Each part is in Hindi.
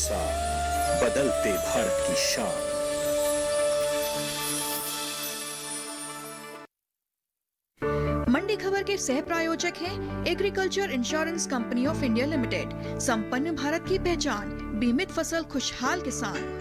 किसान, बदलते भारत की शान। मंडी खबर के सह प्रायोजक हैं agriculture insurance company of India limited. संपन्न भारत की पहचान, बीमित फसल खुशहाल किसान।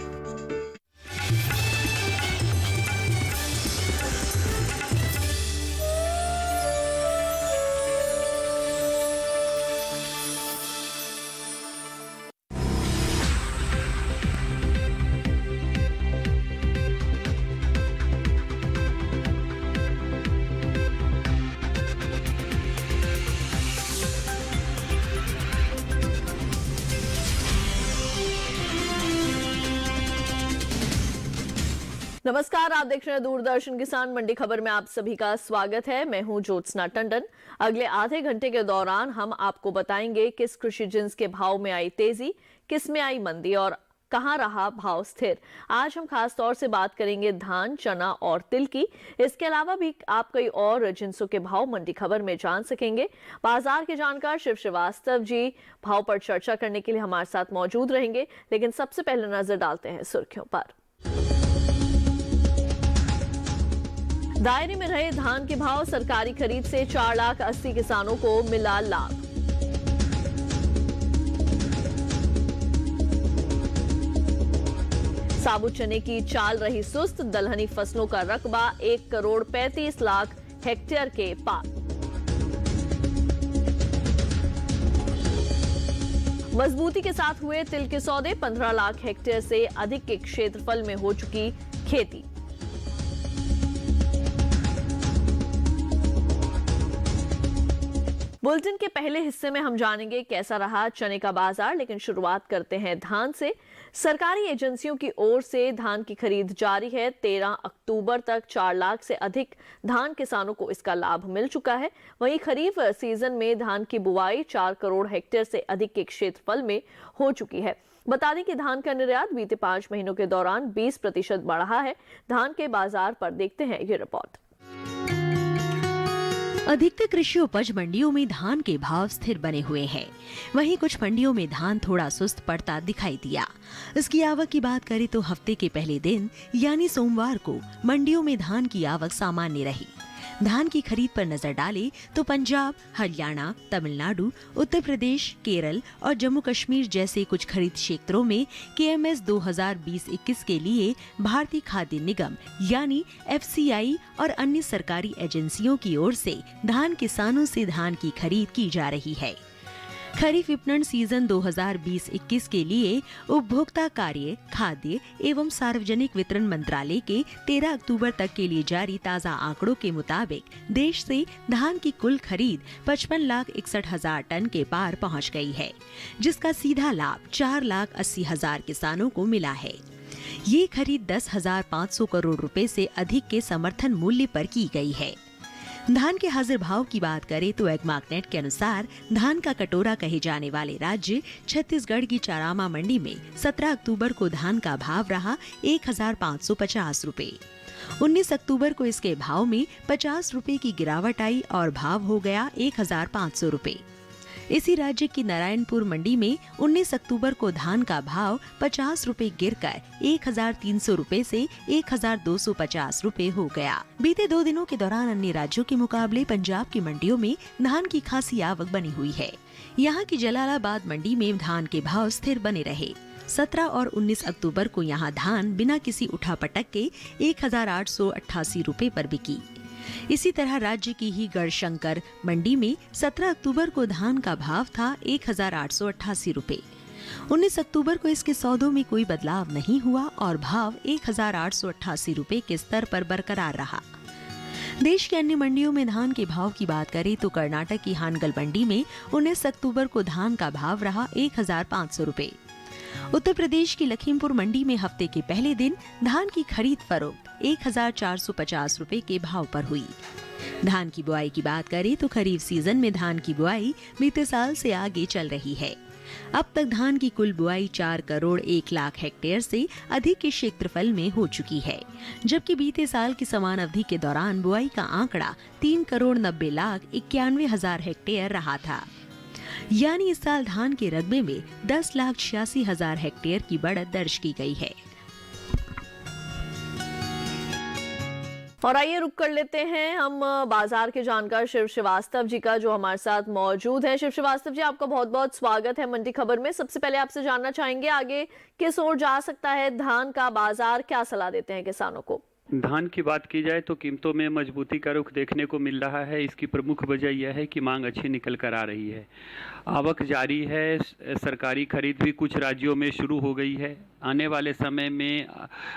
नमस्कार, आप देख रहे हैं दूरदर्शन किसान मंडी खबर में आप सभी का स्वागत है। मैं हूं ज्योत्सना टंडन। अगले आधे घंटे के दौरान हम आपको बताएंगे किस कृषि जिन्स के भाव में आई तेजी, किस में आई मंदी और कहां रहा भाव स्थिर। आज हम खास तौर से बात करेंगे धान, चना और तिल की। इसके अलावा भी आप कई और जिन्सों के भाव मंडी खबर में जान सकेंगे। बाजार के जानकार शिव श्रीवास्तव जी भाव पर चर्चा करने के लिए हमारे साथ मौजूद रहेंगे, लेकिन सबसे पहले नजर डालते हैं सुर्खियों पर। दायरे में रहे धान के भाव, सरकारी खरीद से 4,80,000 किसानों को मिला लाभ। साबुत चने की चाल रही सुस्त, दलहनी फसलों का रकबा 1,35,00,000 हेक्टेयर के पार। मजबूती के साथ हुए तिल के सौदे, 15 लाख हेक्टेयर से अधिक के क्षेत्रफल में हो चुकी खेती। बुलेटिन के पहले हिस्से में हम जानेंगे कैसा रहा चने का बाजार, लेकिन शुरुआत करते हैं धान से। सरकारी एजेंसियों की ओर से धान की खरीद जारी है। 13 अक्टूबर तक 4 लाख से अधिक धान किसानों को इसका लाभ मिल चुका है। वहीं खरीफ सीजन में धान की बुआई 4 करोड़ हेक्टेयर से अधिक के क्षेत्रफल में हो चुकी है। बता दें कि धान का निर्यात बीते 5 महीनों के दौरान 20% बढ़ा है। धान के बाजार पर देखते हैं ये रिपोर्ट। अधिकतर कृषि उपज मंडियों में धान के भाव स्थिर बने हुए हैं। वहीं कुछ मंडियों में धान थोड़ा सुस्त पड़ता दिखाई दिया। इसकी आवक की बात करें तो हफ्ते के पहले दिन यानी सोमवार को मंडियों में धान की आवक सामान्य रही। धान की खरीद पर नजर डालें तो पंजाब, हरियाणा, तमिलनाडु, उत्तर प्रदेश, केरल और जम्मू कश्मीर जैसे कुछ खरीद क्षेत्रों में केएमएस 2020-21 के लिए भारतीय खाद्य निगम यानी एफसीआई और अन्य सरकारी एजेंसियों की ओर से धान किसानों से धान की खरीद की जा रही है। खरीफ विपणन सीजन 2020-21 के लिए उपभोक्ता कार्य, खाद्य एवं सार्वजनिक वितरण मंत्रालय के 13 अक्टूबर तक के लिए जारी ताज़ा आंकड़ों के मुताबिक देश से धान की कुल खरीद 55,61,000 टन के पार पहुंच गई है, जिसका सीधा लाभ 4,80,000 किसानों को मिला है। ये खरीद 10,500 करोड़ रुपए से अधिक के समर्थन मूल्य पर की गई है। धान के हाजिर भाव की बात करें तो एग्मार्कनेट के अनुसार धान का कटोरा कहे जाने वाले राज्य छत्तीसगढ़ की चारामा मंडी में 17 अक्टूबर को धान का भाव रहा 1,550 रुपए। 19 अक्टूबर को इसके भाव में 50 रुपए की गिरावट आई और भाव हो गया 1,500 रुपए। इसी राज्य की नारायणपुर मंडी में 19 अक्टूबर को धान का भाव 50 रुपए गिरकर 1,300 रुपए से 1,250 रुपए हो गया। बीते 2 दिनों के दौरान अन्य राज्यों के मुकाबले पंजाब की मंडियों में धान की खासी आवक बनी हुई है। यहाँ की जलालाबाद मंडी में धान के भाव स्थिर बने रहे। 17 और 19 अक्टूबर को यहाँ धान बिना किसी उठापटक के 1,888 रुपए पर बिकी। इसी तरह राज्य की ही गढ़शंकर मंडी में 17 अक्टूबर को धान का भाव था 1,888 रुपए। 19 अक्टूबर को इसके सौदों में कोई बदलाव नहीं हुआ और भाव 1,888 रुपए के स्तर पर बरकरार रहा। देश के अन्य मंडियों में धान के भाव की बात करें तो कर्नाटक की हानगल मंडी में 19 अक्टूबर को धान का भाव रहा 1,500 रुपए। उत्तर प्रदेश की लखीमपुर मंडी में हफ्ते के पहले दिन धान की खरीद फरोख्त 1,450 रुपए के भाव पर हुई। धान की बुआई की बात करें तो खरीफ सीजन में धान की बुआई बीते साल से आगे चल रही है। अब तक धान की कुल बुआई 4 करोड़ 1 लाख हेक्टेयर से अधिक के क्षेत्रफल में हो चुकी है, जबकि बीते साल की समान अवधि के दौरान बुआई का आंकड़ा 3 करोड़ 90 लाख 91 हजार हेक्टेयर रहा था। यानी इस साल धान के रकबे में 10,86,000 हेक्टेयर की बढ़त दर्ज की गई है। और आइए रुक कर लेते हैं हम बाजार के जानकार शिव श्रीवास्तव जी का, जो हमारे साथ मौजूद है। शिव श्रीवास्तव जी, आपका बहुत बहुत स्वागत है मंडी खबर में। सबसे पहले आपसे जानना चाहेंगे आगे किस ओर जा सकता है धान का बाजार, क्या सलाह देते हैं किसानों को? धान की बात की जाए तो कीमतों में मजबूती का रुख देखने को मिल रहा है। इसकी प्रमुख वजह यह है कि मांग अच्छी निकल कर आ रही है, आवक जारी है, सरकारी खरीद भी कुछ राज्यों में शुरू हो गई है। आने वाले समय में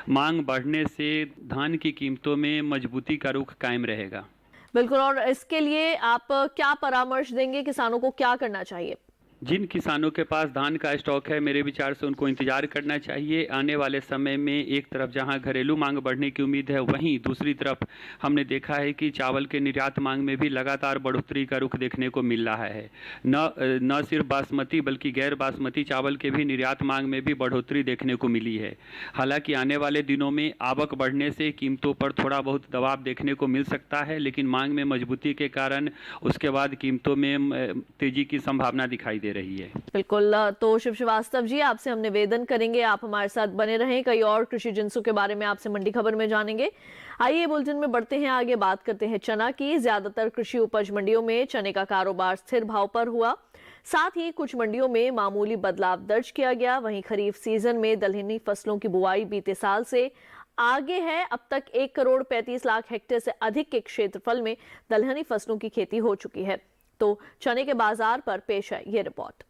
मांग बढ़ने से धान की कीमतों में मजबूती का रुख कायम रहेगा। बिल्कुल, और इसके लिए आप क्या परामर्श देंगे, किसानों को क्या करना चाहिए? जिन किसानों के पास धान का स्टॉक है, मेरे विचार से उनको इंतजार करना चाहिए। आने वाले समय में एक तरफ जहां घरेलू मांग बढ़ने की उम्मीद है, वहीं दूसरी तरफ हमने देखा है कि चावल के निर्यात मांग में भी लगातार बढ़ोतरी का रुख देखने को मिल रहा है। न सिर्फ बासमती बल्कि गैर बासमती चावल के भी निर्यात मांग में भी बढ़ोतरी देखने को मिली है। हालांकि आने वाले दिनों में आवक बढ़ने से कीमतों पर थोड़ा बहुत दबाव देखने को मिल सकता है, लेकिन मांग में मजबूती के कारण उसके बाद कीमतों में तेजी की संभावना दिखाई दे रही है। बिल्कुल, तो शिव श्रीवास्तव जी, आपसे हम निवेदन करेंगे आप हमारे साथ बने रहें। कई और कृषि जिन्सों के बारे में आपसे मंडी खबर में जानेंगे। आइए बुलेटिन में बढ़ते हैं आगे, बात करते हैं चना की। ज्यादातर कृषि उपज मंडियों में चने का कारोबार स्थिर भाव पर हुआ, साथ ही कुछ मंडियों में मामूली बदलाव दर्ज किया गया। वहीं खरीफ सीजन में दलहनी फसलों की बुआई बीते साल से आगे है। अब तक 1,35,00,000 हेक्टेयर से अधिक के क्षेत्रफल में दलहनी फसलों की खेती हो चुकी है। तो चने के बाजार पर पेश है ये रिपोर्ट।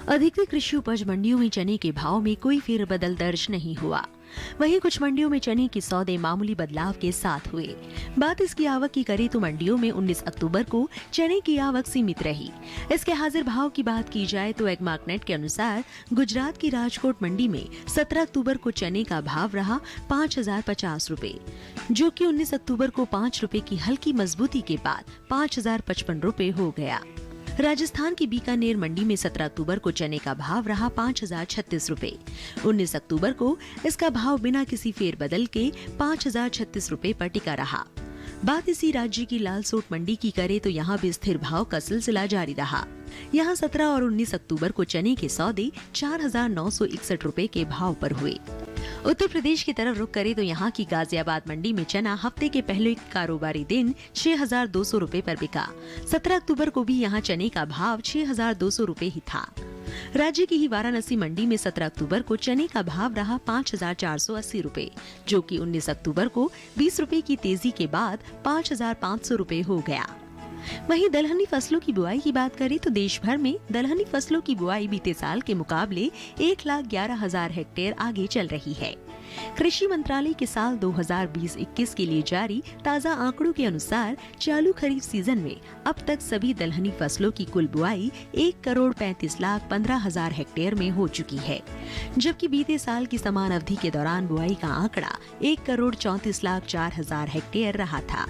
अधिकतर कृषि उपज मंडियों में चने के भाव में कोई फेरबदल दर्ज नहीं हुआ। वहीं कुछ मंडियों में चने के सौदे मामूली बदलाव के साथ हुए। बात इसकी आवक की करें तो मंडियों में 19 अक्टूबर को चने की आवक सीमित रही। इसके हाजिर भाव की बात की जाए तो एगमार्कनेट के अनुसार गुजरात की राजकोट मंडी में 17 अक्टूबर को चने का भाव रहा 5,050 रुपए, जो कि 19 अक्टूबर को 5 रुपए की हल्की मजबूती के बाद 5,055 रुपए हो गया। राजस्थान की बीकानेर मंडी में 17 अक्टूबर को चने का भाव रहा 5,036 रुपए। 19 अक्टूबर को इसका भाव बिना किसी फेरबदल के 5,036 रुपए पर टिका रहा। बात इसी राज्य की लालसोट मंडी की करे तो यहाँ भी स्थिर भाव का सिलसिला जारी रहा। यहाँ 17 और 19 अक्टूबर को चने के सौदे 4,961 रुपए के भाव पर हुए। उत्तर प्रदेश की तरफ रुख करे तो यहाँ की गाजियाबाद मंडी में चना हफ्ते के पहले कारोबारी दिन 6,200 रुपए पर बिका। 17 अक्टूबर को भी यहाँ चने का भाव 6,200 रुपए ही था। राज्य की ही वाराणसी मंडी में 17 अक्टूबर को चने का भाव रहा 5,480 रुपए, जो कि 19 अक्टूबर को 20 रुपए की तेजी के बाद 5,500 रुपए हो गया। वहीं दलहनी फसलों की बुआई की बात करें तो देश भर में दलहनी फसलों की बुआई बीते साल के मुकाबले 1,11,000 हेक्टेयर आगे चल रही है। कृषि मंत्रालय के साल 2020-21 के लिए जारी ताज़ा आंकड़ों के अनुसार चालू खरीफ सीजन में अब तक सभी दलहनी फसलों की कुल बुआई 1,35,15,000 हेक्टेयर में हो चुकी है, जबकि बीते साल की समान अवधि के दौरान बुआई का आंकड़ा 1,34,04,000 हेक्टेयर रहा था।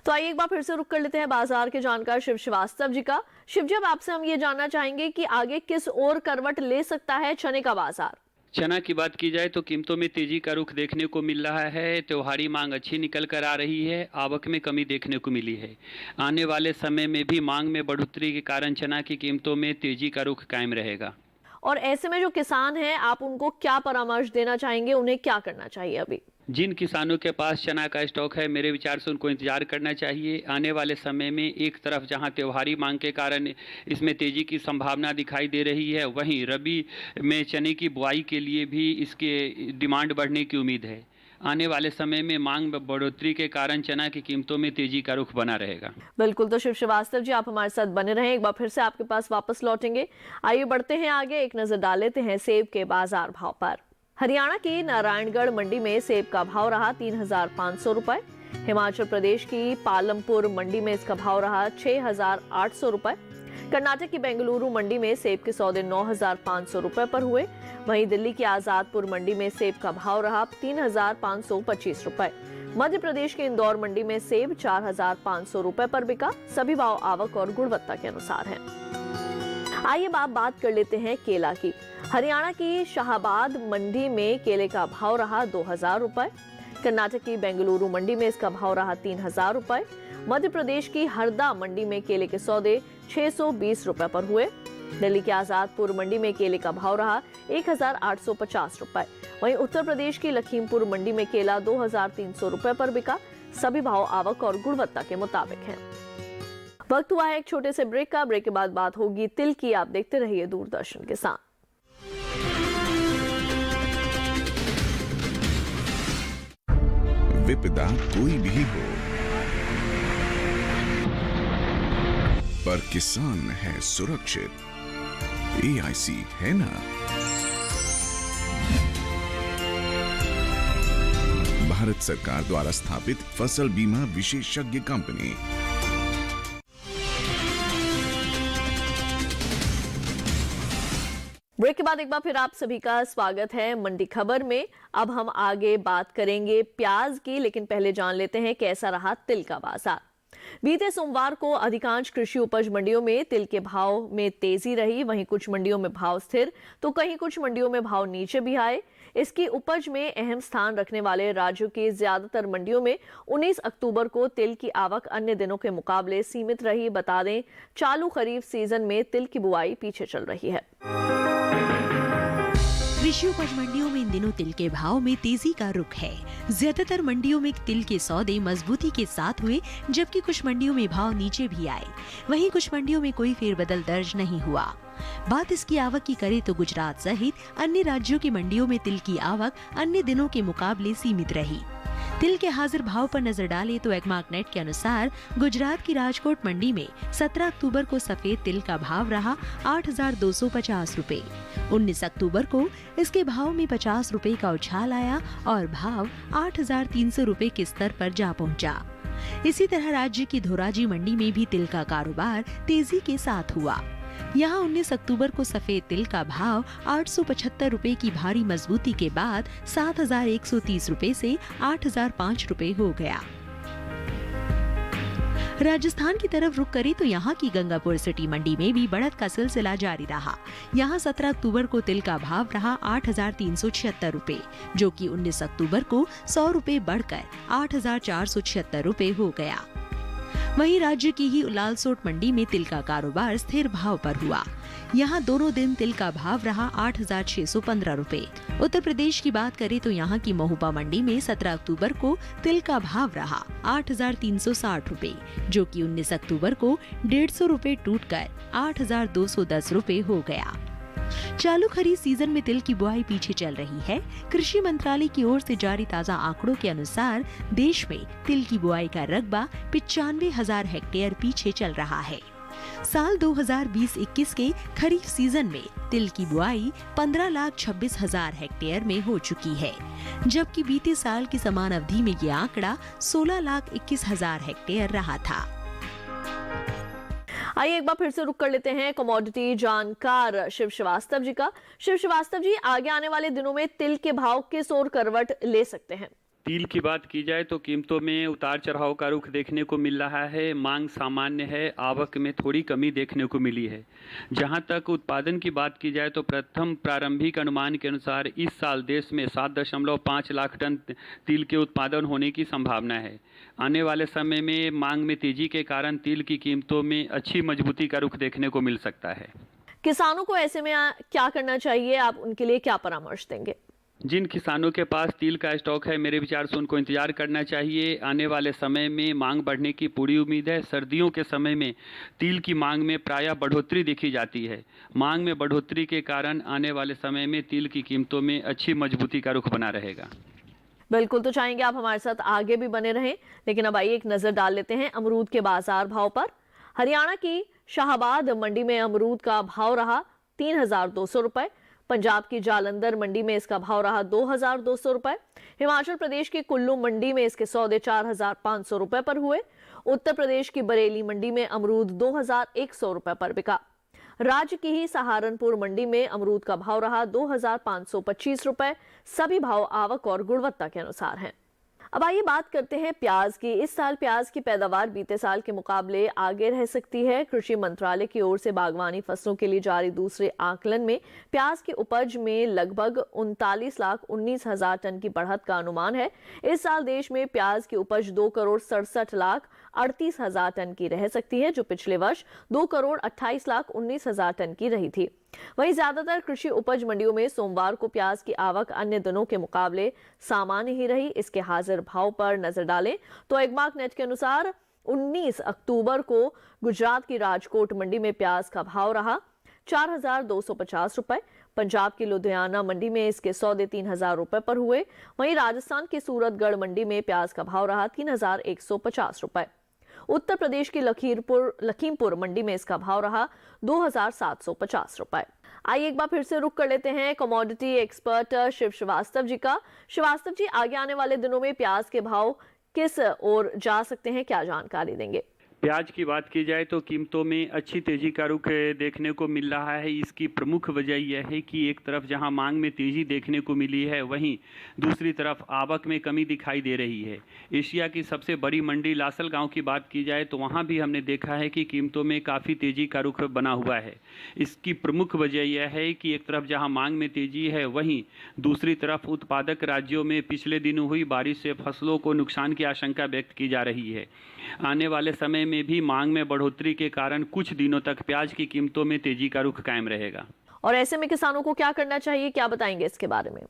तो आइए एक बार फिर से रुक कर लेते हैं बाजार के जानकार शिव श्रीवास्तव जी का। शिव जी, अब आपसे हम ये जानना चाहेंगे कि आगे किस ओर करवट ले सकता है चने का बाजार? चना की बात की जाए तो कीमतों में तेजी का रुख देखने को मिल रहा है। त्योहारी मांग अच्छी निकल कर आ रही है, आवक में कमी देखने को मिली है। आने वाले समय में भी मांग में बढ़ोतरी के कारण चना की कीमतों में तेजी का रुख कायम रहेगा। और ऐसे में जो किसान हैं, आप उनको क्या परामर्श देना चाहेंगे, उन्हें क्या करना चाहिए? अभी जिन किसानों के पास चना का स्टॉक है, मेरे विचार से उनको इंतजार करना चाहिए। आने वाले समय में एक तरफ जहां त्योहारी मांग के कारण इसमें तेजी की संभावना दिखाई दे रही है, वहीं रबी में चने की बुआई के लिए भी इसके डिमांड बढ़ने की उम्मीद है। आने वाले समय में मांग में बढ़ोतरी के कारण चना की कीमतों में तेजी का रुख बना रहेगा। बिल्कुल, तो शिव श्रीवास्तव जी, आप हमारे साथ बने रहें। एक बार फिर से आपके पास वापस लौटेंगे। आइए बढ़ते हैं आगे, एक नजर डाल लेते हैं सेब के बाजार भाव पर। हरियाणा की नारायणगढ़ मंडी में सेब का भाव रहा 3,500 रुपए। हिमाचल प्रदेश की पालमपुर मंडी में इसका भाव रहा 6,800 रुपए। कर्नाटक की बेंगलुरु मंडी में सेब के सौदे 9,500 रुपए पर हुए। वहीं दिल्ली की आजादपुर मंडी में सेब का भाव रहा 3,525 रुपए। मध्य प्रदेश के इंदौर मंडी में सेब 4,500 रुपए पर बिका। सभी भाव आवक और गुणवत्ता के अनुसार हैं। आइए अब बात कर लेते हैं केला की। हरियाणा की शाहबाद मंडी में केले का भाव रहा 2,000 रुपए। कर्नाटक की बेंगलुरु मंडी में इसका भाव रहा 3,000 रुपए। मध्य प्रदेश की हरदा मंडी में केले के सौदे 620 रुपए पर हुए। दिल्ली के आजादपुर मंडी में केले का भाव रहा 1850 रुपए। वहीं उत्तर प्रदेश की लखीमपुर मंडी में केला 2300 रुपए पर बिका। सभी भाव आवक और गुणवत्ता के मुताबिक हैं। वक्त हुआ है एक छोटे से ब्रेक का। ब्रेक के बाद बात होगी तिल की। आप देखते रहिए दूरदर्शन के साथ। विपदा कोई भी हो, पर किसान है सुरक्षित। AIC है ना। भारत सरकार द्वारा स्थापित फसल बीमा विशेषज्ञ कंपनी। ब्रेक के बाद एक बार फिर आप सभी का स्वागत है मंडी खबर में। अब हम आगे बात करेंगे प्याज की, लेकिन पहले जान लेते हैं कैसा रहा तिल का बाजार। बीते सोमवार को अधिकांश कृषि उपज मंडियों में तिल के भाव में तेजी रही। वहीं कुछ मंडियों में भाव स्थिर तो कहीं कुछ मंडियों में भाव नीचे भी आए। इसकी उपज में अहम स्थान रखने वाले राज्यों की ज्यादातर मंडियों में 19 अक्टूबर को तिल की आवक अन्य दिनों के मुकाबले सीमित रही। बता दें, चालू खरीफ सीजन में तिल की बुआई पीछे चल रही है। कृषि उपज मंडियों में इन दिनों तिल के भाव में तेजी का रुख है। ज्यादातर मंडियों में तिल के सौदे मजबूती के साथ हुए, जबकि कुछ मंडियों में भाव नीचे भी आए। वहीं कुछ मंडियों में कोई फेरबदल दर्ज नहीं हुआ। बात इसकी आवक की करें तो गुजरात सहित अन्य राज्यों की मंडियों में तिल की आवक अन्य दिनों के मुकाबले सीमित रही। तिल के हाजिर भाव पर नजर डालें तो एगमार्कनेट के अनुसार गुजरात की राजकोट मंडी में 17 अक्टूबर को सफेद तिल का भाव रहा 8,250 रुपए। 19 अक्टूबर को इसके भाव में 50 रुपए का उछाल आया और भाव 8,300 रुपए के स्तर पर जा पहुंचा। इसी तरह राज्य की धोराजी मंडी में भी तिल का कारोबार तेजी के साथ हुआ। यहाँ 19 अक्टूबर को सफेद तिल का भाव 875 रुपए की भारी मजबूती के बाद 7,130 रुपए से 8,005 रुपए हो गया। राजस्थान की तरफ रुख करें तो यहाँ की गंगापुर सिटी मंडी में भी बढ़त का सिलसिला जारी रहा। यहाँ 17 अक्टूबर को तिल का भाव रहा 8,376 रुपए, जो कि 19 अक्टूबर को 100 रुपए बढ़कर 8,476 रुपए हो गया। वहीं राज्य की ही लालसोट मंडी में तिल का कारोबार स्थिर भाव पर हुआ। यहाँ दोनों दिन तिल का भाव रहा 8,615 रुपए। उत्तर प्रदेश की बात करें तो यहाँ की महोबा मंडी में 17 अक्टूबर को तिल का भाव रहा 8,360 रुपए, जो कि 19 अक्टूबर को 150 रुपए टूटकर 8,210 रुपए हो गया। चालू खरीफ सीजन में तिल की बुआई पीछे चल रही है। कृषि मंत्रालय की ओर से जारी ताजा आंकड़ों के अनुसार देश में तिल की बुआई का रकबा 95,000 हेक्टेयर पीछे चल रहा है। साल 2020-21 के खरीफ सीजन में तिल की बुआई 15,26,000 हेक्टेयर में हो चुकी है, जबकि बीते साल की समान अवधि में ये आंकड़ा 16,21,000 हेक्टेयर रहा था। आइए एक बार फिर से रुक कर लेते हैं कमोडिटी जानकार शिव श्रीवास्तव जी का। शिव श्रीवास्तव जी, आगे आने वाले दिनों में तिल के भाव किस ओर करवट ले सकते हैं? तिल की बात की जाए तो कीमतों में उतार चढ़ाव का रुख देखने को मिल रहा है। मांग सामान्य है, आवक में थोड़ी कमी देखने को मिली है। जहां तक उत्पादन की बात की जाए तो प्रथम प्रारंभिक अनुमान के अनुसार इस साल देश में 7.5 लाख टन तिल के उत्पादन होने की संभावना है। आने वाले समय में मांग में तेजी के कारण तिल की कीमतों में अच्छी मजबूती का रुख देखने को मिल सकता है। किसानों को ऐसे में क्या करना चाहिए? आप उनके लिए क्या परामर्श देंगे? जिन किसानों के पास तिल का स्टॉक है, मेरे विचार से उनको इंतजार करना चाहिए। आने वाले समय में मांग बढ़ने की पूरी उम्मीद है। सर्दियों के समय में तिल की मांग में प्रायः बढ़ोतरी देखी जाती है। मांग में बढ़ोतरी के कारण आने वाले समय में तिल की कीमतों में अच्छी मजबूती का रुख बना रहेगा। बिल्कुल, तो चाहेंगे आप हमारे साथ आगे भी बने रहें। लेकिन अब आइए एक नजर डाल लेते हैं अमरूद के बाजार भाव पर। हरियाणा की शाहबाद मंडी में अमरूद का भाव रहा 3,200 रुपए। पंजाब की जालंधर मंडी में इसका भाव रहा 2,200 रुपए। हिमाचल प्रदेश की कुल्लू मंडी में इसके सौदे 4,500 रुपए पर हुए। उत्तर प्रदेश की बरेली मंडी में अमरूद 2,100 रुपए पर बिका। राज्य की ही सहारनपुर मंडी में अमरूद का भाव रहा 2,525 रुपए। सभी भाव आवक और गुणवत्ता के अनुसार हैं। अब आइए बात करते हैं प्याज की। इस साल प्याज की पैदावार बीते साल के मुकाबले आगे रह सकती है। कृषि मंत्रालय की ओर से बागवानी फसलों के लिए जारी दूसरे आकलन में प्याज की उपज में लगभग 39,19,000 टन की बढ़त का अनुमान है। इस साल देश में प्याज की उपज 2,67,68,000 38,000 टन की रह सकती है, जो पिछले वर्ष 2,28,19,000 टन की रही थी। वहीं ज्यादातर कृषि उपज मंडियों में सोमवार को प्याज की आवक अन्य दिनों के मुकाबले सामान्य ही रही। इसके हाजिर भाव पर नजर डालें तो एगमार्क नेट के अनुसार 19 अक्टूबर को गुजरात की राजकोट मंडी में प्याज का भाव रहा 4,250 रुपए। पंजाब की लुधियाना मंडी में इसके सौदे 3,000 रुपए पर हुए। वहीं राजस्थान की सूरतगढ़ मंडी में प्याज का भाव रहा 3,150 रुपए। उत्तर प्रदेश की लखीमपुर मंडी में इसका भाव रहा 2,750 रुपए। आइए एक बार फिर से रुक कर लेते हैं कमोडिटी एक्सपर्ट शिव श्रीवास्तव जी का। श्रीवास्तव जी, आगे आने वाले दिनों में प्याज के भाव किस ओर जा सकते हैं, क्या जानकारी देंगे? प्याज की बात की जाए तो कीमतों में अच्छी तेजी का रुख देखने को मिल रहा है। इसकी प्रमुख वजह यह है कि एक तरफ जहां मांग में तेजी देखने को मिली है, वहीं दूसरी तरफ आवक में कमी दिखाई दे रही है। एशिया की सबसे बड़ी मंडी लासलगांव की बात की जाए तो वहां भी हमने देखा है कि कीमतों में काफ़ी तेजी का रुख बना हुआ है। इसकी प्रमुख वजह यह है कि एक तरफ जहाँ मांग में तेजी है, वहीं दूसरी तरफ उत्पादक राज्यों में पिछले दिनों हुई बारिश से फसलों को नुकसान की आशंका व्यक्त की जा रही है। आने वाले समय में भी मांग में बढ़ोतरी के कारण कुछ दिनों तक प्याज की कीमतों में तेजी का रुख कायम रहेगा। और ऐसे में किसानों को क्या करना चाहिए, क्या बताएंगे इसके बारे में?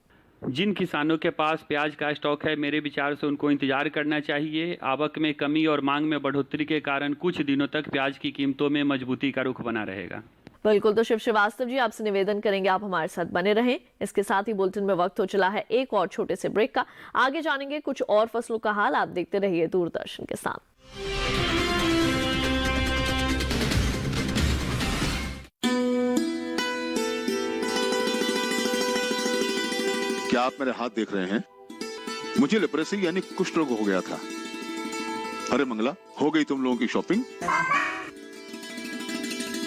जिन किसानों के पास प्याज का स्टॉक है, मेरे विचार से उनको इंतजार करना चाहिए। आवक में कमी और मांग में बढ़ोतरी के कारण कुछ दिनों तक प्याज की कीमतों में मजबूती का रुख बना रहेगा। बिल्कुल, तो शिव श्रीवास्तव जी, आपसे निवेदन करेंगे आप हमारे साथ बने रहें। इसके साथ ही बुलेटिन में वक्त हो चला है एक और छोटे से ब्रेक का। आगे जानेंगे कुछ और फसलों का हाल। आप देखते रहिए दूरदर्शन के साथ। क्या आप मेरे हाथ देख रहे हैं? मुझे लेप्रेसी यानी कुष्ठ रोग हो गया था। अरे मंगला, हो गई तुम लोगों की शॉपिंग?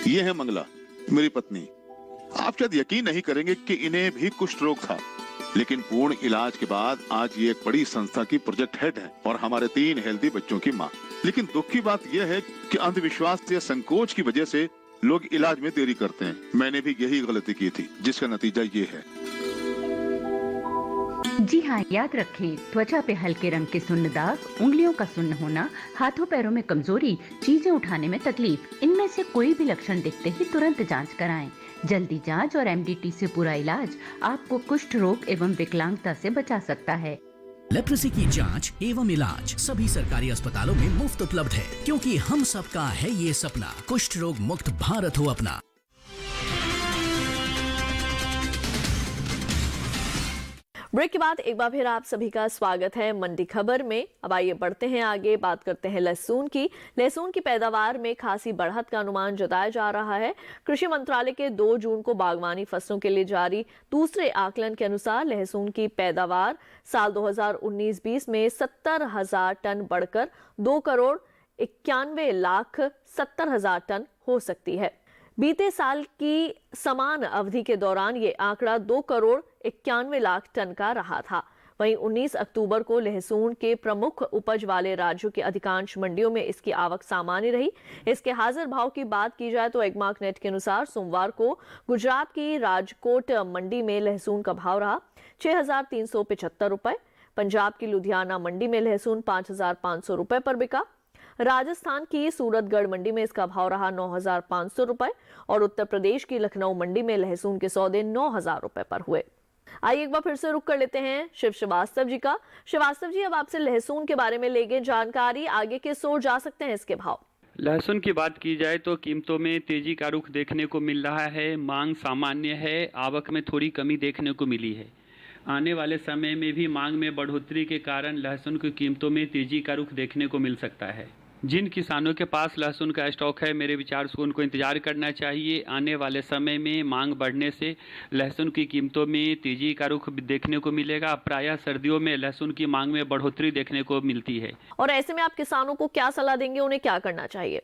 ये है मंगला, मेरी पत्नी। आप शायद यकीन नहीं करेंगे कि इन्हें भी कुष्ठ रोग था, लेकिन पूर्ण इलाज के बाद आज ये एक बड़ी संस्था की प्रोजेक्ट हेड है और हमारे 3 हेल्दी बच्चों की माँ। लेकिन दुख की बात यह है कि अंधविश्वास या संकोच की वजह से लोग इलाज में देरी करते हैं। मैंने भी यही गलती की थी, जिसका नतीजा ये है। जी हाँ, याद रखें, त्वचा पे हल्के रंग के सुन्न दाग, उंगलियों का सुन्न होना, हाथों पैरों में कमजोरी, चीजें उठाने में तकलीफ, इनमें से कोई भी लक्षण दिखते ही तुरंत जांच कराएं। जल्दी जांच और एमडीटी से पूरा इलाज आपको कुष्ठ रोग एवं विकलांगता से बचा सकता है। लेप्रेसी की जांच एवं इलाज सभी सरकारी अस्पतालों में मुफ्त उपलब्ध है, क्योंकि हम सबका है ये सपना, कुष्ठ रोग मुक्त भारत हो अपना। ब्रेक के बाद एक बार फिर आप सभी का स्वागत है मंडी खबर में। अब आइए बढ़ते हैं आगे, बात करते हैं लहसुन की। लहसुन की पैदावार में खासी बढ़त का अनुमान जताया जा रहा है। कृषि मंत्रालय के 2 जून को बागवानी फसलों के लिए जारी दूसरे आकलन के अनुसार लहसुन की पैदावार साल 2019-20 में 70,000 टन बढ़कर 2,91,70,000 टन हो सकती है। बीते साल की समान अवधि के दौरान ये आंकड़ा 2,91,00,000 टन का रहा था। वहीं 19 अक्टूबर को लहसुन के प्रमुख उपज वाले राज्यों की अधिकांश मंडियों में इसकी आवक सामान्य रही। इसके हाजिर भाव की बात की जाए तो एगमार्क नेट के अनुसार सोमवार को गुजरात की राजकोट मंडी में लहसुन का भाव रहा 6,375 रुपए। पंजाब की लुधियाना मंडी में लहसुन 5,500 रुपए पर बिका। राजस्थान की सूरतगढ़ मंडी में इसका भाव रहा 9,500 रुपए और उत्तर प्रदेश की लखनऊ मंडी में लहसुन के सौदे 9,000 रुपए पर हुए। आइए एक बार फिर से रुक कर लेते हैं शिव श्रीवास्तव जी का। श्रीवास्तव जी, अब आपसे लहसुन के बारे में लेंगे जानकारी, आगे किस ओर जा सकते हैं इसके भाव? लहसुन की बात की जाए तो कीमतों में तेजी का रुख देखने को मिल रहा है। मांग सामान्य है, आवक में थोड़ी कमी देखने को मिली है। आने वाले समय में भी मांग में बढ़ोतरी के कारण लहसुन की कीमतों में तेजी का रुख देखने को मिल सकता है। जिन किसानों के पास लहसुन का स्टॉक है, मेरे विचार से उनको इंतजार करना चाहिए। आने वाले समय में मांग बढ़ने से लहसुन की कीमतों में तेजी का रुख देखने को मिलेगा। प्रायः सर्दियों में लहसुन की मांग में बढ़ोतरी देखने को मिलती है। और ऐसे में आप किसानों को क्या सलाह देंगे, उन्हें क्या करना चाहिए?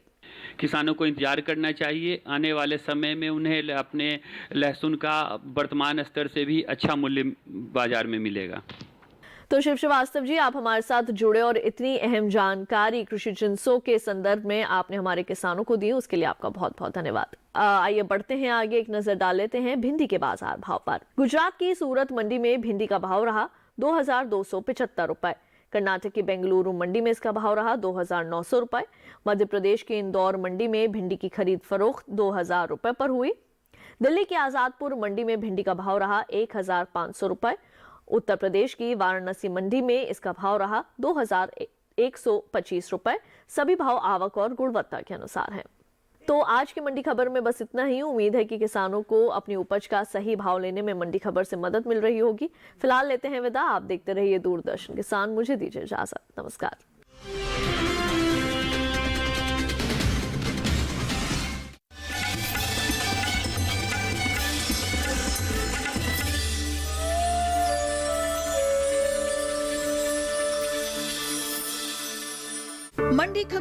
किसानों को इंतजार करना चाहिए। आने वाले समय में उन्हें अपने लहसुन का वर्तमान स्तर से भी अच्छा मूल्य बाजार में मिलेगा। तो शिव श्रीवास्तव जी, आप हमारे साथ जुड़े और इतनी अहम जानकारी कृषि जिंसों के संदर्भ में आपने हमारे किसानों को दी, उसके लिए आपका बहुत बहुत धन्यवाद। आइए बढ़ते हैं आगे, एक नजर डाल लेते हैं भिंडी के बाजार भाव पर। गुजरात की सूरत मंडी में भिंडी का भाव रहा 2,275 रुपए। कर्नाटक की बेंगलुरु मंडी में इसका भाव रहा 2,900 रुपए। मध्य प्रदेश के इंदौर मंडी में भिंडी की खरीद फरोख्त 2,000 रुपए पर हुई। दिल्ली की आजादपुर मंडी में भिंडी का भाव रहा 1,500 रुपए। उत्तर प्रदेश की वाराणसी मंडी में इसका भाव रहा 2,125 रुपए। सभी भाव आवक और गुणवत्ता के अनुसार हैं। तो आज की मंडी खबर में बस इतना ही। उम्मीद है कि किसानों को अपनी उपज का सही भाव लेने में मंडी खबर से मदद मिल रही होगी। फिलहाल लेते हैं विदा। आप देखते रहिए दूरदर्शन किसान। मुझे दीजिए इजाजत। नमस्कार। मंडी खबर